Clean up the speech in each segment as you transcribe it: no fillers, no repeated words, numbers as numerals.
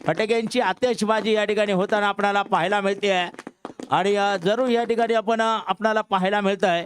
फटाक्यांची आतिषबाजी या ठिकाणी होताना आपल्याला पाहायला मिळते आहे आणि जरूर या ठिकाणी आपण आपल्याला पाहायला मिळत आहे.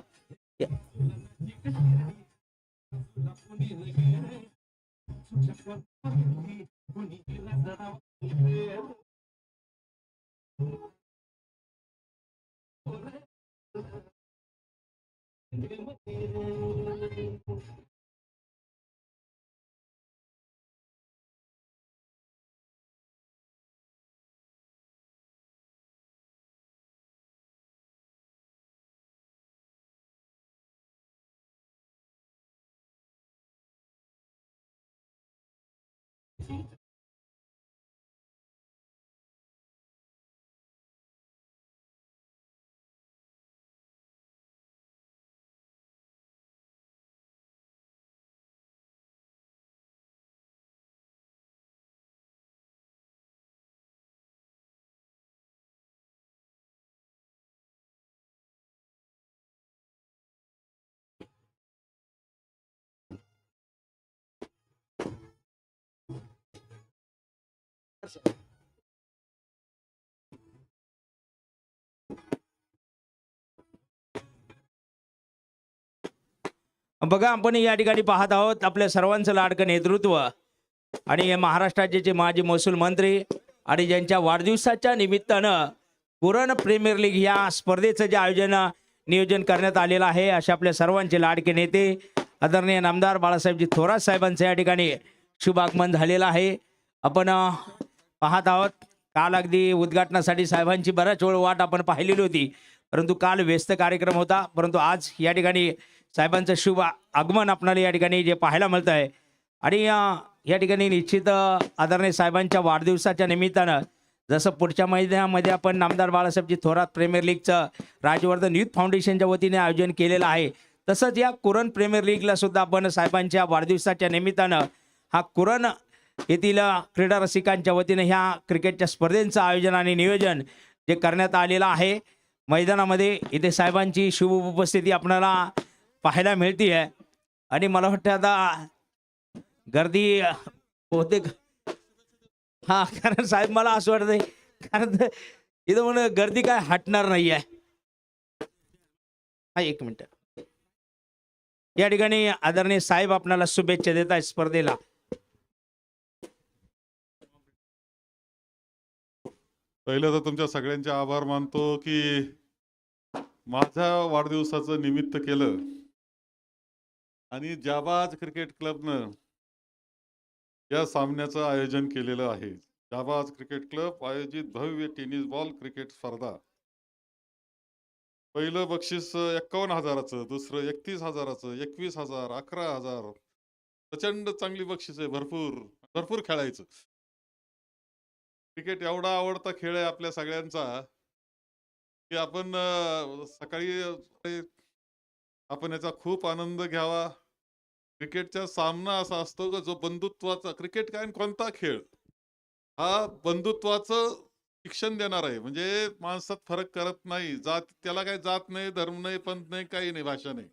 बघा आपण या ठिकाणी पाहत आहोत आपल्या सर्वांचं लाडकं नेतृत्व आणि महाराष्ट्राचे जे माजी महसूल मंत्री आणि ज्यांच्या वाढदिवसाच्या निमित्तानं कुरण प्रीमियर लीग या स्पर्धेचं जे नियोजन करण्यात आलेलं आहे अशा आपल्या सर्वांचे लाडके नेते आदरणीय नामदार बाळासाहेबजी थोरात साहेबांचं या ठिकाणी शुभ आगमन झालेलं आहे. आपण पाहत आहोत काल अगदी उद्घाटनासाठी साहेबांची बराच वेळ वाट आपण पाहिलेली होती, परंतु काल व्यस्त कार्यक्रम होता, परंतु आज या ठिकाणी साहेबांचं शुभ आगमन आपल्याला या ठिकाणी जे पाहायला मिळत आहे. आणि या ठिकाणी निश्चित आदरणीय साहेबांच्या वाढदिवसाच्या निमित्तानं जसं पुढच्या महिन्यामध्ये आपण नामदार बाळासाहेबजी थोरात प्रीमियर लीगचं राजवर्धन युथ फाउंडेशनच्या वतीने आयोजन केलेलं आहे, तसंच या कुरण प्रीमियर लीगला सुद्धा आपण साहेबांच्या वाढदिवसाच्या निमित्तानं हा कुरण येथील क्रीडा रसिकांच्या वतीने ह्या क्रिकेटच्या स्पर्धेचं आयोजन आणि नियोजन जे करण्यात आलेलं आहे. मैदानामध्ये इथे साहेबांची शुभ उपस्थिती आपल्याला पाहायला मिळते आहे आणि मला वाटतं आता गर्दी बहुतेक हा, कारण साहेब मला असं वाटतंय कारण इथं म्हणून गर्दी काय हटणार नाही आहे. हा, एक मिनिट. या ठिकाणी आदरणीय साहेब आपल्याला शुभेच्छा देत आहेत स्पर्धेला. पहिलं तर तुमच्या सगळ्यांचे आभार मानतो की माझ्या वाढदिवसाचं निमित्त केलं आणि जाबाज क्रिकेट क्लबनं या सामन्याचं आयोजन केलेलं आहे. जाबाज क्रिकेट क्लब आयोजित भव्य टेनिस बॉल क्रिकेट स्पर्धा. पहिलं बक्षीस 51,000चं, दुसरं 31,000चं, 21,000, 11,000. प्रचंड चांगली बक्षीस आहे. भरपूर भरपूर खेळायचं. क्रिकेट एवढा आवडता खेळ आहे आपल्या सगळ्यांचा की आपण सकाळी आपण याचा खूप आनंद घ्यावा. क्रिकेटचा सामना असा असतो की जो बंधुत्वाचा, क्रिकेट काय कोणता खेळ हा बंधुत्वाचं शिक्षण देणार आहे. म्हणजे माणसात फरक करत नाही. त्याला काही जात नाही, धर्म नाही, पंथ नाही, काही नाही, भाषा नाही,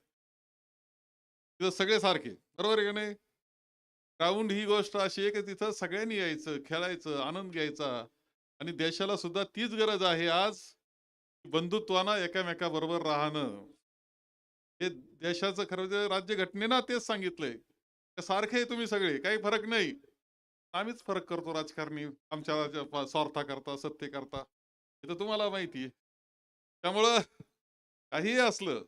तिथं सगळे सारखे. बरोबर आहे का नाही? ग्राउंड ही गोष्ट अशी आहे की तिथं सगळ्यांनी यायचं, खेळायचं, आनंद घ्यायचा. आणि देशाला सुद्धा तीच गरज आहे आज, बंधुत्वानं एकामेकाबरोबर राहणं. हे देशाचं खरं म्हणजे राज्यघटनेनं तेच सांगितलंय, सारखे तुम्ही सगळे, काही फरक नाही. आम्हीच फरक करतो राजकारणी आमच्या स्वार्थाकरता, सत्तेकरता, हे तर तुम्हाला माहिती आहे. त्यामुळं काहीही असलं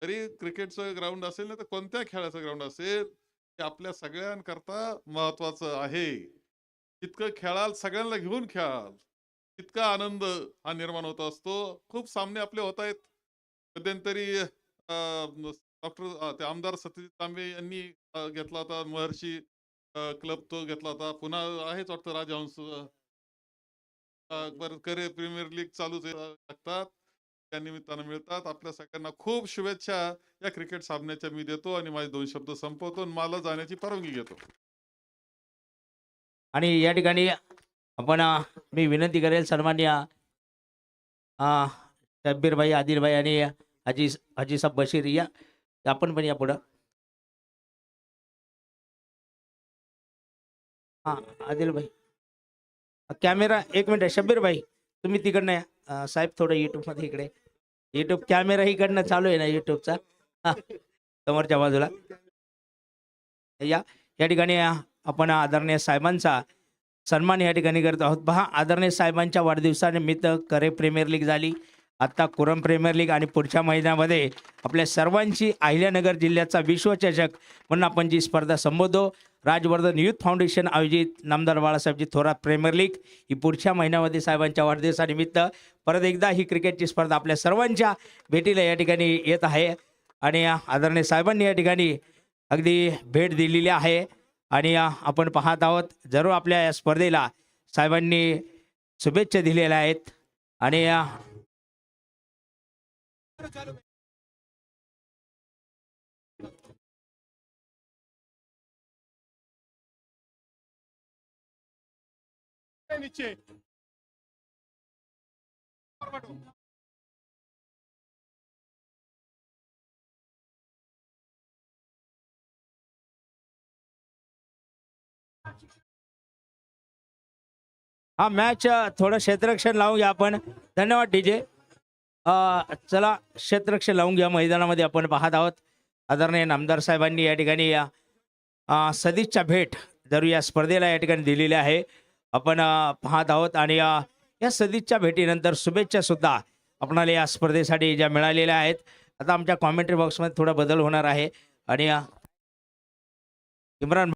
तरी क्रिकेटचं ग्राउंड असेल ना तर कोणत्या खेळाचं ग्राउंड असेल ते आपल्या सगळ्यांकरता महत्वाचं आहे. जितकं खेळाल, सगळ्यांना घेऊन खेळाल, तितका आनंद हा निर्माण होत असतो. खूप सामने आपले होत आहेत. मध्यंतरी डॉक्टर ते आमदार सत्यजित तांबे यांनी घेतला होता महर्षी क्लब, तो घेतला होता. पुन्हा आहेच वाटतं राजहंस. बरं करे प्रीमियर लीग चालूच लागतात, त्या निमित्तानं मिळतात. आपल्या सगळ्यांना खूप शुभेच्छा या क्रिकेट सामन्याच्या मी देतो आणि माझे 2 शब्द संपवतो आणि मला जाण्याची परवानगी घेतो. आणि या ठिकाणी आपण मी विनंती करेल सन्मान्य शब्बीर भाई, आदिल भाई आणि हाजी साहेब बशीर या आपण पण या पुढं. हा, आदिल भाई. कॅमेरा एक मिनिट शब्बीर भाई तुम्ही तिकडनं या. साहेब थोडं युट्यूबमध्ये इकडे युट्यूब कॅमेरा इकडनं चालू आहे ना युट्यूबचा समोरच्या बाजूला या ठिकाणी आपण आदरणीय साहेबांचा सन्मान या ठिकाणी करत आहोत. पहा आदरणीय साहेबांच्या वाढदिवसानिमित्त करे प्रीमियर लीग झाली, आत्ता कुरम प्रीमियर लीग आणि पुढच्या महिन्यामध्ये आपल्या सर्वांची अहिल्यानगर जिल्ह्याचा विश्वचषक म्हणून आपण जी स्पर्धा संबोधतो राजवर्धन युथ फाउंडेशन आयोजित नामदार बाळासाहेबजी थोरात प्रीमियर लीग ही पुढच्या महिन्यामध्ये साहेबांच्या वाढदिवसानिमित्त परत एकदा ही क्रिकेटची स्पर्धा आपल्या सर्वांच्या भेटीला या ठिकाणी येत आहे. आणि आदरणीय साहेबांनी या ठिकाणी अगदी भेट दिलेली आहे आणि आपण पाहत आहोत जरूर आपल्या या स्पर्धेला साहेबांनी शुभेच्छा दिलेल्या आहेत. आणि हा मॅच थोडं क्षेत्ररक्षण लावून घ्या आपण. धन्यवाद डीजे. चला क्षेत्ररक्षण लावून घ्या. मैदानामध्ये आपण पाहत आहोत आदरणीय नामदार साहेबांनी या ठिकाणी सदिच्छा भेट जरूर या स्पर्धेला या ठिकाणी दिलेली आहे आपण पाहत आहोत. आणि या सदिच्छा भेटीनंतर शुभेच्छा सुद्धा आपणाला या स्पर्धेसाठी ज्या मिळालेल्या आहेत. आता आमच्या कॉमेंट्री बॉक्समध्ये थोडा बदल होणार आहे आणि इम्रान